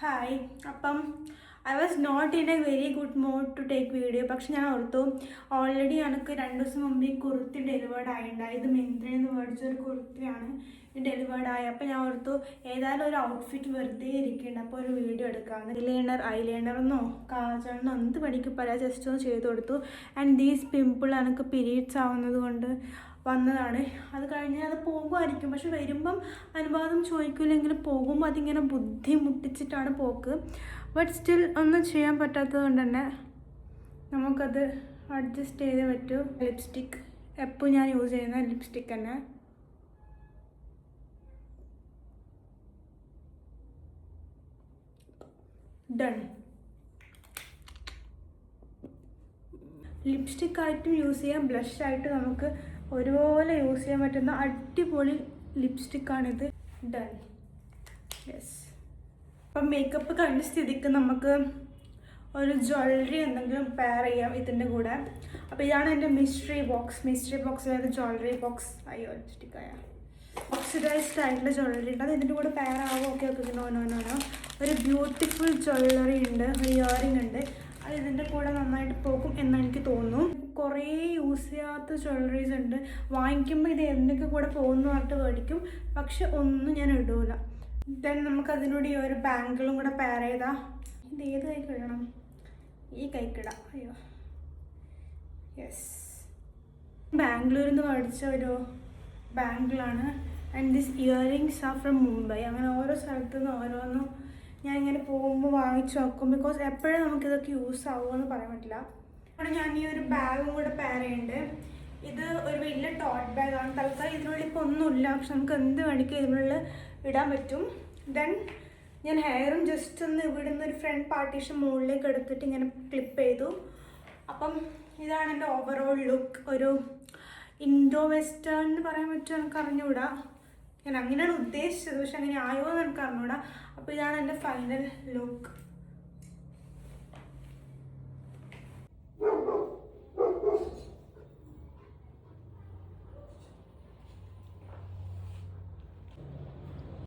Hi. അപ്പം I was not in a very good mood to take video. പക്ഷെ ഞാൻ ഓർത്തു ഓൾറെഡി എനിക്ക് 2 ദിവസം മുമ്പ് ഈ കുർത്തി ഡെലിവേർഡ് ആയിണ്ടായി. ഇത് മിന്ത്രയിൽ നിന്ന് മേടിച്ചൊരു കുർത്തിയാണ് ഡെലിവേർഡ് ആയി. അപ്പോൾ ഞാൻ ഓർത്തു ഏതായാലും ഒരു ഔട്ട്ഫിറ്റ് വെറുതെ ഇരിക്കുന്നുണ്ട്, അപ്പോൾ ഒരു വീഡിയോ എടുക്കാമെന്ന്. ഐലൈനറെന്നോ കാജലിനോ എന്ത് പഠിക്കും പല ജസ്റ്റ് ഒന്ന് ചെയ്ത് കൊടുത്തു. ആൻഡ് ദീസ് പിമ്പിൾ എനിക്ക് പീരീഡ്സ് ആവുന്നത് കൊണ്ട് വന്നതാണ്. അത് കഴിഞ്ഞ് അത് പോകുമായിരിക്കും, പക്ഷെ വരുമ്പം അനുവാദം ചോദിക്കില്ലെങ്കിൽ പോകുമ്പോൾ അതിങ്ങനെ ബുദ്ധിമുട്ടിച്ചിട്ടാണ് പോക്ക്. ബട്ട് സ്റ്റിൽ ഒന്നും ചെയ്യാൻ പറ്റാത്തത് കൊണ്ട് തന്നെ നമുക്കത് അഡ്ജസ്റ്റ് ചെയ്തേ പറ്റൂ. ലിപ്സ്റ്റിക് എപ്പോൾ ഞാൻ യൂസ് ചെയ്യുന്ന ലിപ്സ്റ്റിക് തന്നെ. ഡൺ. ലിപ്സ്റ്റിക് ആയിട്ടും യൂസ് ചെയ്യാം, ബ്ലഷ് ആയിട്ട് നമുക്ക് ഒരുപോലെ യൂസ് ചെയ്യാൻ പറ്റുന്ന അടിപൊളി ലിപ്സ്റ്റിക്കാണിത്. ഡൺ. യെസ്. അപ്പം മേക്കപ്പ് കഴിഞ്ഞ സ്ഥിതിക്ക് നമുക്ക് ഒരു ജ്വല്ലറി എന്തെങ്കിലും പെയർ ചെയ്യാം ഇതിൻ്റെ കൂടെ. അപ്പോൾ ഇതാണ് എൻ്റെ മിസ്റ്ററി ബോക്സിലൊരു ജ്വല്ലറി ബോക്സ്. അയ്യോ ലിപ്സ്റ്റിക്കായ ഓക്സിഡൈസ്ഡ് ആയിട്ടുള്ള ജ്വല്ലറി ഉണ്ട്. അത് ഇതിൻ്റെ കൂടെ പെയർ ആവും. Okay no. ഒരു ബ്യൂട്ടിഫുൾ ജ്വല്ലറി ഉണ്ട്, ഒരു ഇയറിംഗ് ഉണ്ട്. അത് ഇതിൻ്റെ കൂടെ നന്നായിട്ട് പോകും എന്ന് എനിക്ക് തോന്നുന്നു. കുറേ യൂസ് ചെയ്യാത്ത ജ്വല്ലറീസ് ഉണ്ട്. വാങ്ങിക്കുമ്പോൾ ഇത് എന്തൊക്കെ കൂടെ പോകുന്നു പറഞ്ഞിട്ട് മേടിക്കും, പക്ഷെ ഒന്നും ഞാൻ ഇടൂല. ദെൻ നമുക്ക് അതിനോട് ഈ ഒരു ബാങ്കിളും കൂടെ പെയർ ചെയ്താൽ ഇത് ഏത് കൈക്കിടണം? ഈ കൈക്കിടാം. അയ്യോ യെസ്. ബാംഗ്ലൂരിൽ നിന്ന് മേടിച്ച ഒരു ബാങ്കിളാണ്. And this earrings are from Mumbai. അങ്ങനെ ഓരോ സ്ഥലത്തു നിന്ന് ഓരോന്നും ഞാൻ ഇങ്ങനെ പോകുമ്പോൾ വാങ്ങിച്ചു നോക്കും. ബിക്കോസ് എപ്പോഴും നമുക്കിതൊക്കെ യൂസ് ആവുമെന്ന് പറയാൻ പറ്റില്ല. അവിടെ ഞാൻ ഈ ഒരു ബാഗും കൂടെ പെയർ ചെയ്യുന്നുണ്ട്. ഇത് ഒരു വലിയ ടോട്ട് ബാഗാണ്. തൽക്കാലം ഇതിനുള്ളിൽ ഇപ്പോൾ ഒന്നുമില്ല, പക്ഷെ നമുക്ക് എന്ത് വേണമെങ്കിൽ ഇതിനുള്ളിൽ ഇടാൻ പറ്റും. ദെൻ ഞാൻ ഹെയറും ജസ്റ്റ് ഒന്ന് ഇവിടെ നിന്ന് ഒരു ഫ്രണ്ട് പാർട്ടീഷൻ മുകളിലേക്ക് എടുത്തിട്ട് ഇങ്ങനെ ക്ലിപ്പ് ചെയ്തു. അപ്പം ഇതാണ് എൻ്റെ ഓവറോൾ ലുക്ക്. ഒരു ഇൻഡോ വെസ്റ്റേൺ എന്ന് പറയാൻ പറ്റുമോ എനിക്ക് അറിഞ്ഞുകൂടാ. ഞാൻ അങ്ങനെയാണ് ഉദ്ദേശിച്ചത്, പക്ഷെ അങ്ങനെ ആയോ എന്ന് എനിക്ക് അറിഞ്ഞൂടാ. അപ്പോൾ ഇതാണ് എൻ്റെ ഫൈനൽ ലുക്ക്.